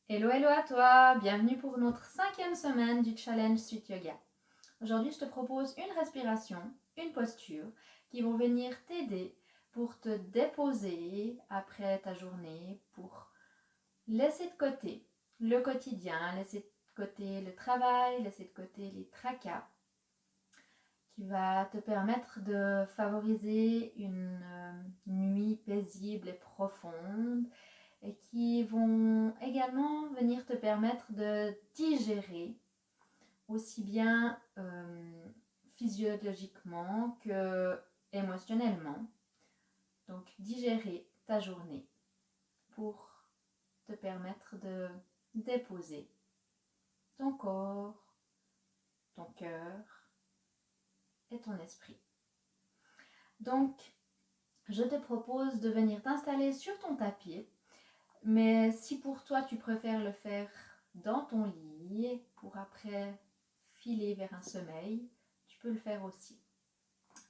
Hello, hello à toi, bienvenue pour notre 5e semaine du challenge Sweet Yoga. Aujourd'hui, je te propose une respiration, une posture qui vont venir t'aider pour te déposer après ta journée, pour laisser de côté le quotidien, laisser de côté le travail, laisser de côté les tracas, qui va te permettre de favoriser une nuit paisible et profonde et qui vont également venir te permettre de digérer aussi bien physiologiquement que émotionnellement. Donc digérer ta journée pour te permettre de déposer ton corps, ton cœur et ton esprit. Donc, je te propose de venir t'installer sur ton tapis. Mais si pour toi tu préfères le faire dans ton lit pour après filer vers un sommeil, tu peux le faire aussi.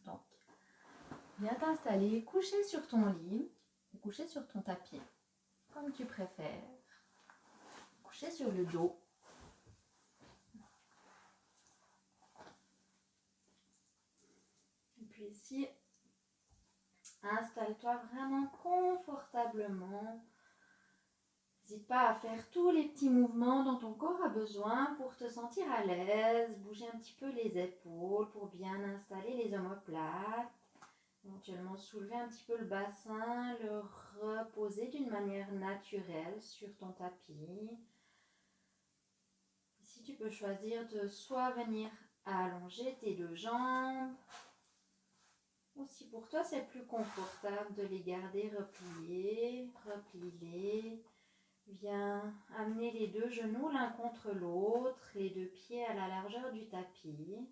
Donc, viens t'installer, coucher sur ton lit ou coucher sur ton tapis, comme tu préfères. Coucher sur le dos. Et puis ici, installe-toi vraiment confortablement. N'hésite pas à faire tous les petits mouvements dont ton corps a besoin pour te sentir à l'aise. Bouger un petit peu les épaules pour bien installer les omoplates. Éventuellement soulever un petit peu le bassin, le reposer d'une manière naturelle sur ton tapis. Ici, tu peux choisir de soit venir allonger tes deux jambes, ou si pour toi c'est plus confortable de les garder repliés, replie-les. Viens amener les deux genoux l'un contre l'autre, les deux pieds à la largeur du tapis.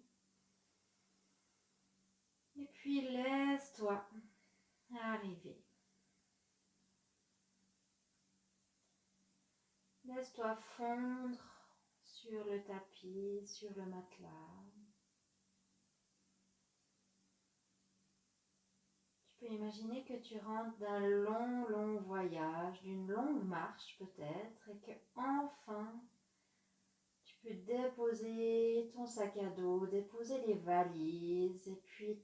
Et puis laisse-toi arriver. Laisse-toi fondre sur le tapis, sur le matelas. Tu peux imaginer que tu rentres d'un long voyage, d'une longue marche peut-être, et que enfin tu peux déposer ton sac à dos, déposer les valises, et puis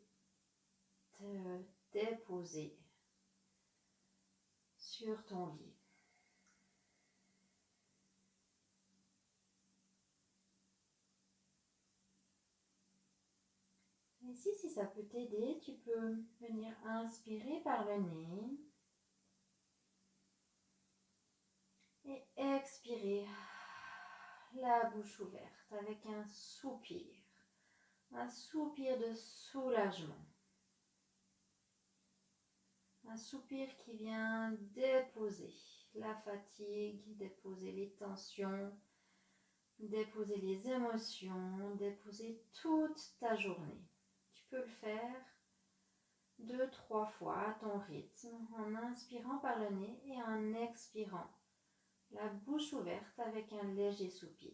te déposer sur ton lit. Ici, si ça peut t'aider, tu peux venir inspirer par le nez et expirer la bouche ouverte avec un soupir de soulagement. Un soupir qui vient déposer la fatigue, déposer les tensions, déposer les émotions, déposer toute ta journée. Tu peux le faire 2-3 fois à ton rythme, en inspirant par le nez et en expirant, la bouche ouverte avec un léger soupir.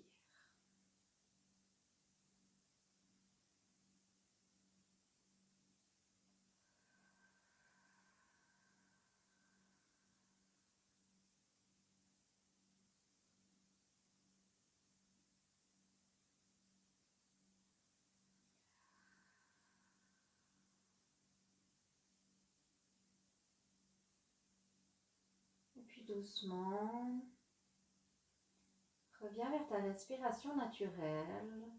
Et puis doucement, reviens vers ta respiration naturelle.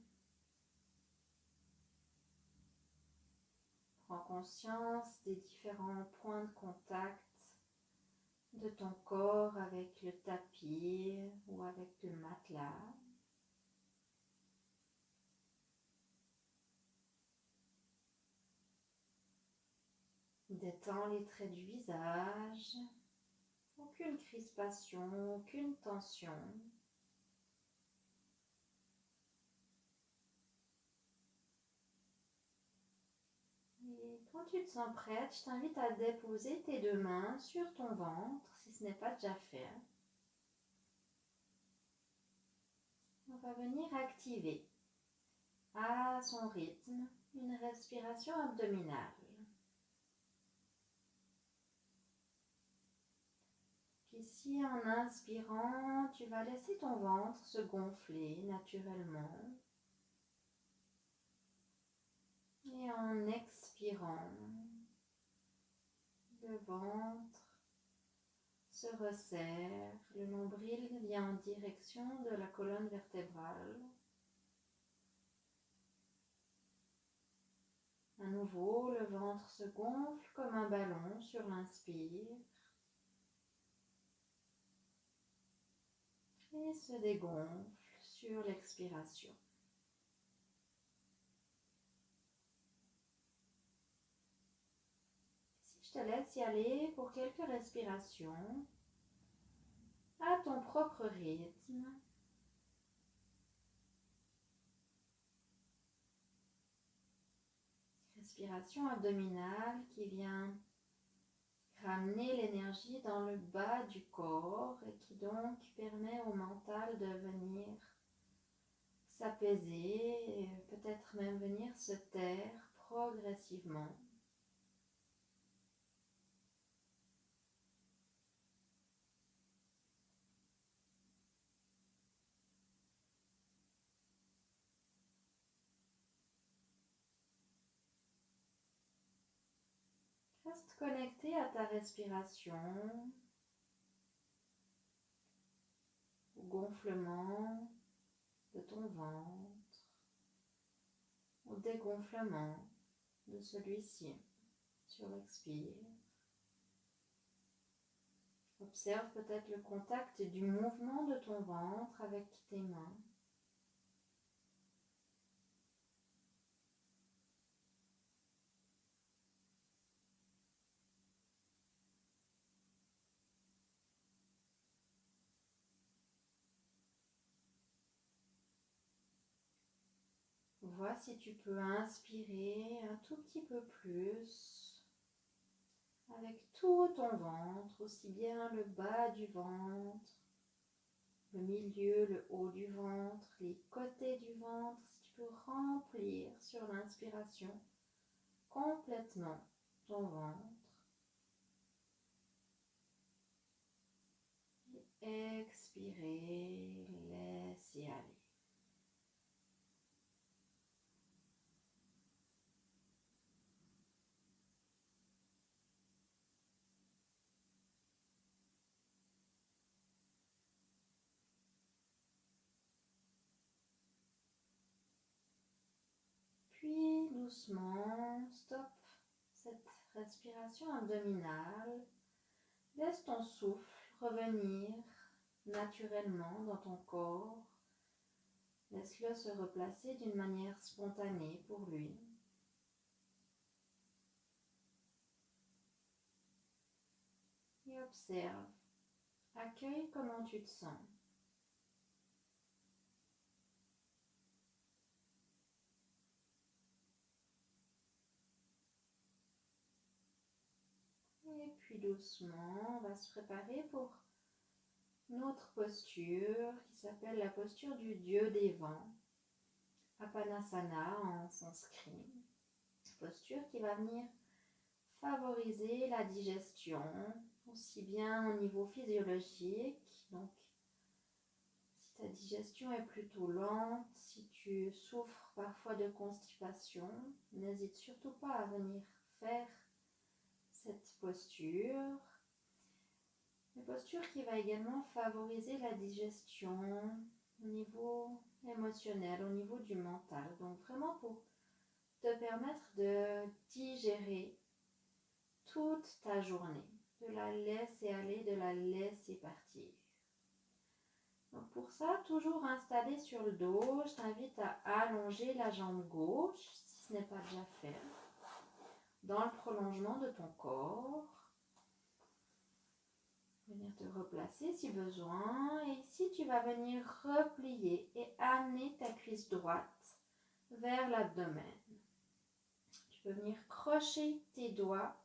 Prends conscience des différents points de contact de ton corps avec le tapis ou avec le matelas. Détends les traits du visage. Aucune crispation, aucune tension. Et quand tu te sens prête, je t'invite à déposer tes deux mains sur ton ventre, si ce n'est pas déjà fait. On va venir activer à son rythme une respiration abdominale. Puis ici, en inspirant, tu vas laisser ton ventre se gonfler naturellement. Et en expirant, le ventre se resserre, le nombril vient en direction de la colonne vertébrale. À nouveau, le ventre se gonfle comme un ballon sur l'inspire et se dégonfle sur l'expiration. Si je te laisse y aller pour quelques respirations, à ton propre rythme, respiration abdominale qui vient ramener l'énergie dans le bas du corps et qui donc permet au mental de venir s'apaiser et peut-être même venir se taire progressivement. Reste connecté à ta respiration, au gonflement de ton ventre, au dégonflement de celui-ci sur l'expire. Observe peut-être le contact du mouvement de ton ventre avec tes mains. Vois si tu peux inspirer un tout petit peu plus avec tout ton ventre, aussi bien le bas du ventre, le milieu, le haut du ventre, les côtés du ventre. Si tu peux remplir sur l'inspiration complètement ton ventre. Et expirer, laisse y aller. Puis doucement, stop cette respiration abdominale. Laisse ton souffle revenir naturellement dans ton corps. Laisse-le se replacer d'une manière spontanée pour lui. Et observe, accueille comment tu te sens. Et puis doucement, on va se préparer pour notre posture qui s'appelle la posture du dieu des vents, Apanasana en sanskrit. Posture qui va venir favoriser la digestion, aussi bien au niveau physiologique. Donc, si ta digestion est plutôt lente, si tu souffres parfois de constipation, n'hésite surtout pas à venir faire cette posture. Une posture qui va également favoriser la digestion au niveau émotionnel, au niveau du mental. Donc vraiment pour te permettre de digérer toute ta journée, de la laisser aller, de la laisser partir. Donc pour ça, toujours installé sur le dos, je t'invite à allonger la jambe gauche, si ce n'est pas déjà fait, dans le prolongement de ton corps. Venir te replacer si besoin. Et ici, tu vas venir replier et amener ta cuisse droite vers l'abdomen. Tu peux venir crocher tes doigts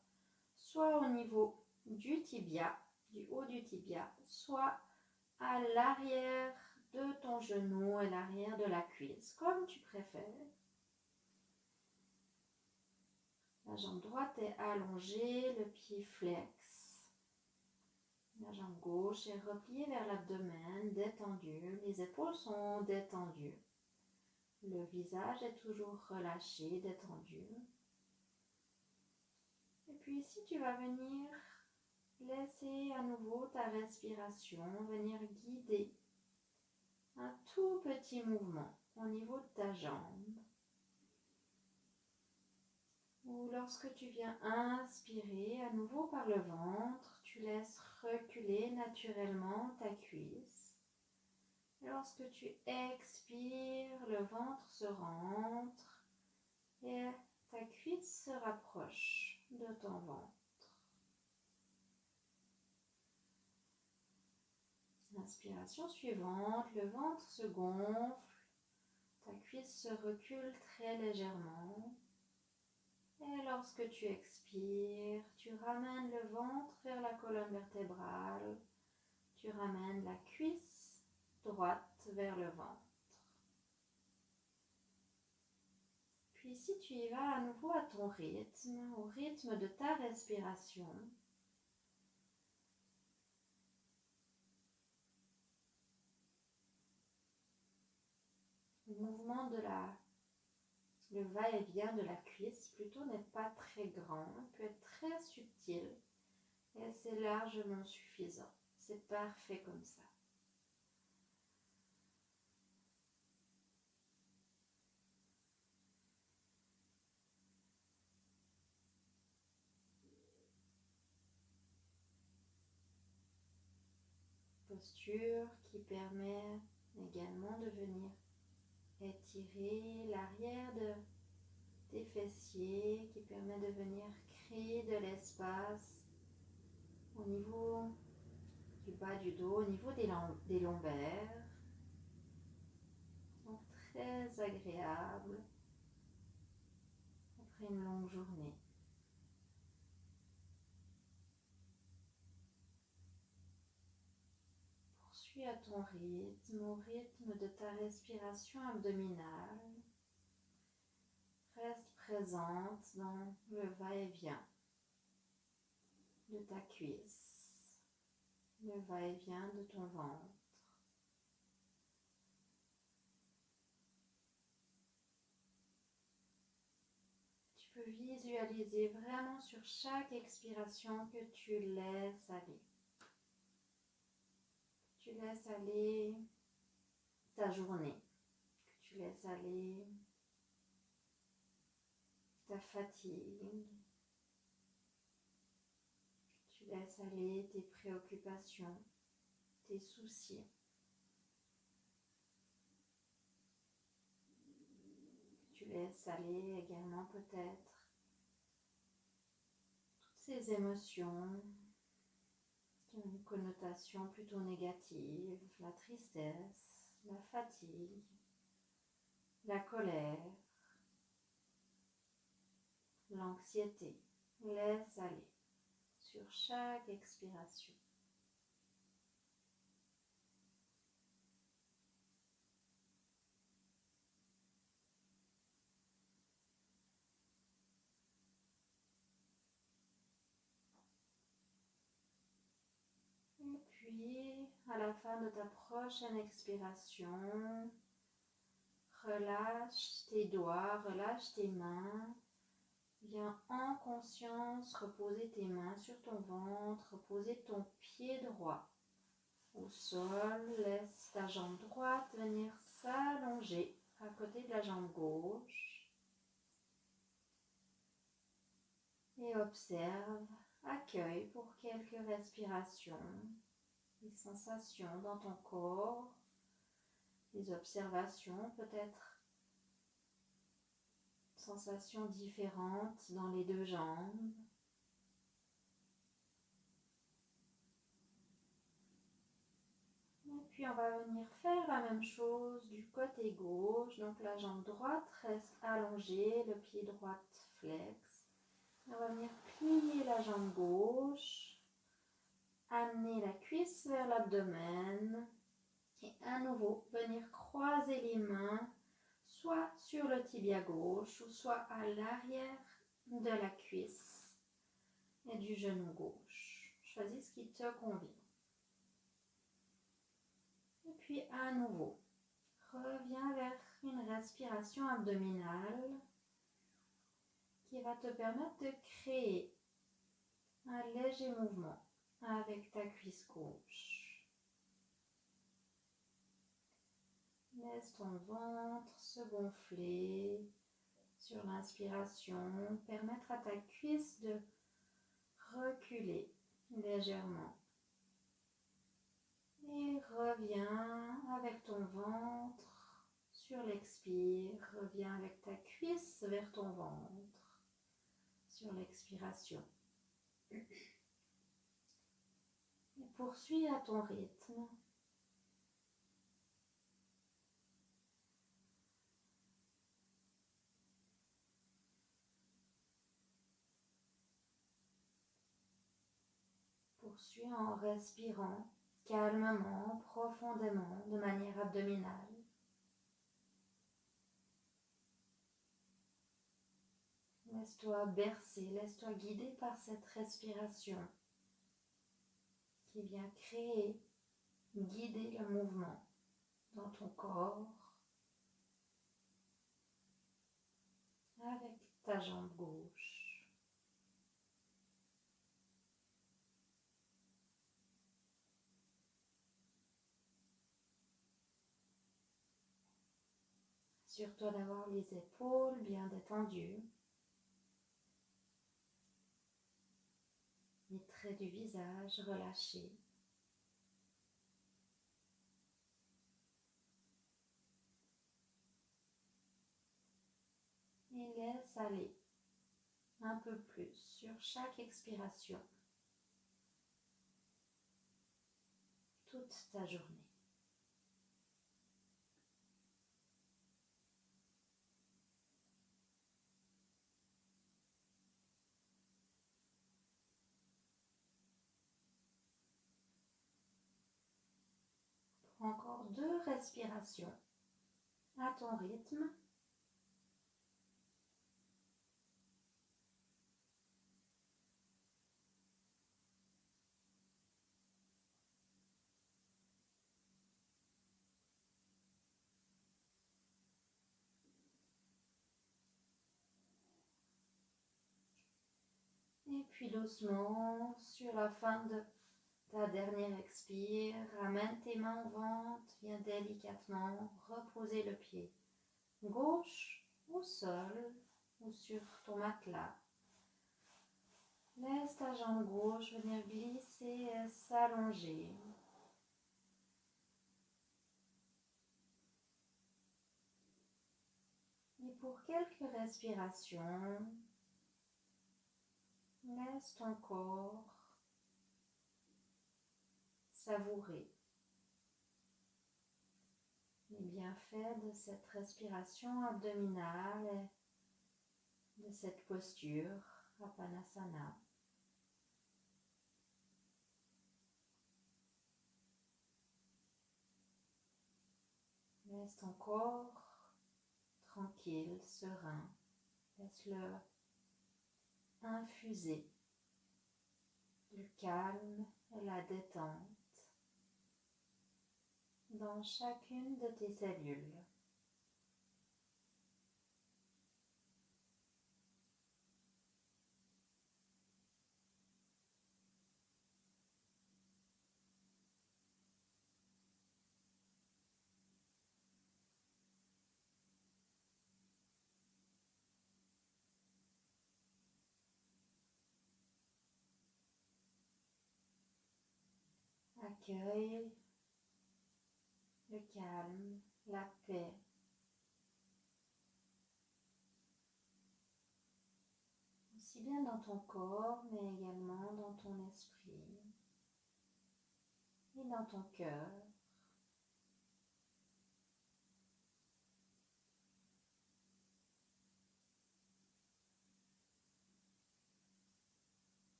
soit au niveau du tibia, du haut du tibia, soit à l'arrière de ton genou et l'arrière de la cuisse, comme tu préfères. La jambe droite est allongée, le pied flex. La jambe gauche est repliée vers l'abdomen, détendue. Les épaules sont détendues. Le visage est toujours relâché, détendu. Et puis ici, tu vas venir laisser à nouveau ta respiration venir guider un tout petit mouvement au niveau de ta jambe. Ou lorsque tu viens inspirer à nouveau par le ventre, tu laisses reculer naturellement ta cuisse. Et lorsque tu expires, le ventre se rentre et ta cuisse se rapproche de ton ventre. Inspiration suivante, le ventre se gonfle, ta cuisse se recule très légèrement. Et lorsque tu expires, tu ramènes le ventre vers la colonne vertébrale, tu ramènes la cuisse droite vers le ventre. Puis si tu y vas à nouveau à ton rythme, au rythme de ta respiration, le mouvement le va-et-vient de la cuisse plutôt n'est pas très grand, il peut être très subtil et c'est largement suffisant. C'est parfait comme ça. Posture qui permet également de venir étirer l'arrière de tes fessiers, qui permet de venir créer de l'espace au niveau du bas du dos, au niveau des lombaires. Donc très agréable après une longue journée. Poursuis à ton rythme, au rythme de ta respiration abdominale. Reste présente dans le va-et-vient de ta cuisse, le va-et-vient de ton ventre. Tu peux visualiser vraiment sur chaque expiration que tu laisses aller. Tu laisses aller ta journée, que tu laisses aller ta fatigue, tu laisses aller tes préoccupations, tes soucis. Tu laisses aller également peut-être toutes ces émotions qui ont une connotation plutôt négative, la tristesse, la fatigue, la colère, l'anxiété. Laisse aller sur chaque expiration. Et puis, à la fin de ta prochaine expiration, relâche tes doigts, relâche tes mains. Viens en conscience reposer tes mains sur ton ventre, reposer ton pied droit au sol. Laisse ta jambe droite venir s'allonger à côté de la jambe gauche. Et observe, accueille pour quelques respirations les sensations dans ton corps, les observations peut-être. Sensations différentes dans les deux jambes. Et puis on va venir faire la même chose du côté gauche. Donc la jambe droite reste allongée, le pied droit flex. On va venir plier la jambe gauche, amener la cuisse vers l'abdomen et à nouveau venir croiser les mains soit sur le tibia gauche ou soit à l'arrière de la cuisse et du genou gauche. Choisis ce qui te convient. puis à nouveau, reviens vers une respiration abdominale qui va te permettre de créer un léger mouvement avec ta cuisse gauche. Laisse ton ventre se gonfler sur l'inspiration, permettre à ta cuisse de reculer légèrement. Et reviens avec ton ventre sur l'expire, reviens avec ta cuisse vers ton ventre sur l'expiration. Et poursuis à ton rythme. Poursuis en respirant calmement, profondément, de manière abdominale. Laisse-toi bercer, laisse-toi guider par cette respiration qui vient créer, guider le mouvement dans ton corps avec ta jambe gauche. Assure-toi d'avoir les épaules bien détendues. Les traits du visage relâchés. Et laisse aller un peu plus sur chaque expiration toute ta journée. Encore 2 respirations à ton rythme. Et puis doucement, sur la fin de ta dernière expire, ramène tes mains au ventre, viens délicatement reposer le pied gauche au sol ou sur ton matelas. Laisse ta jambe gauche venir glisser et s'allonger. Et pour quelques respirations, laisse ton corps savourer les bienfaits de cette respiration abdominale et de cette posture Apanasana. Laisse ton corps tranquille, serein. Laisse-le infuser le calme et la détente dans chacune de tes cellules. Accueille le calme, la paix. Aussi bien dans ton corps, mais également dans ton esprit et dans ton cœur.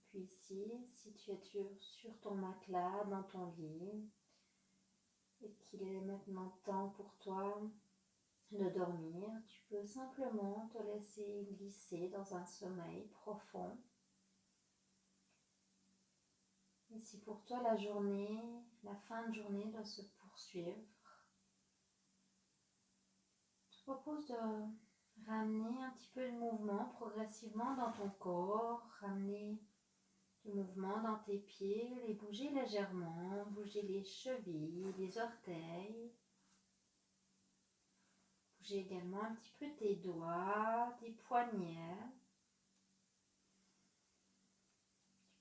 Puis ici, si tu es sur ton matelas, dans ton lit, et qu'il est maintenant temps pour toi de dormir, tu peux simplement te laisser glisser dans un sommeil profond Et si pour toi la journée, la fin de journée doit se poursuivre, je te propose de ramener un petit peu de mouvement progressivement dans ton corps, ramener du mouvement dans tes pieds, les bouger légèrement, bouger les chevilles, les orteils. Bouger également un petit peu tes doigts, tes poignets.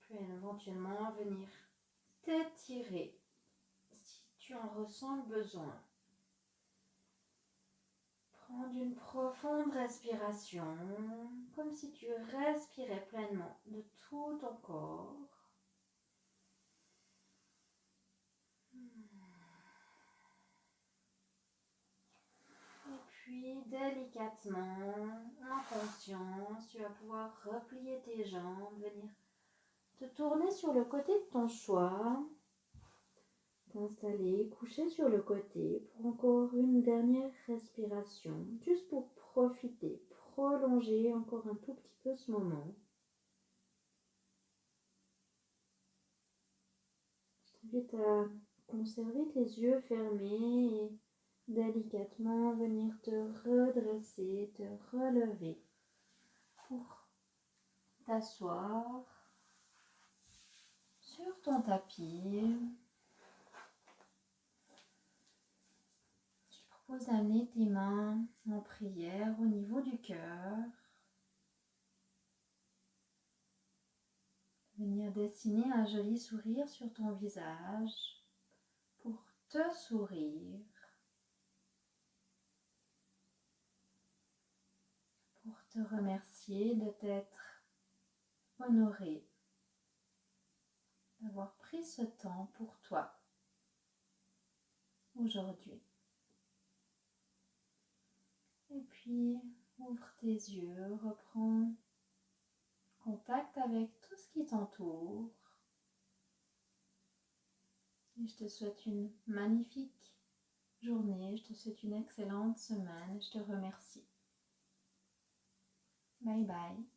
Tu peux éventuellement venir t'étirer si tu en ressens le besoin. Prendre une profonde respiration, comme si tu respirais pleinement de tout ton corps. Et puis, délicatement, en conscience, tu vas pouvoir replier tes jambes, venir te tourner sur le côté de ton choix, t'installer, coucher sur le côté pour encore une dernière respiration, juste pour profiter, prolonger encore un tout petit peu ce moment. Je t'invite à conserver tes yeux fermés et délicatement venir te redresser, te relever pour t'asseoir sur ton tapis. Je te propose d'amener tes mains en prière au niveau du cœur. Venir dessiner un joli sourire sur ton visage pour te sourire, pour te remercier de t'être honoré, d'avoir pris ce temps pour toi aujourd'hui. Et puis, ouvre tes yeux, reprends contact avec tout ce qui t'entoure. Et je te souhaite une magnifique journée, je te souhaite une excellente semaine, je te remercie. Bye bye.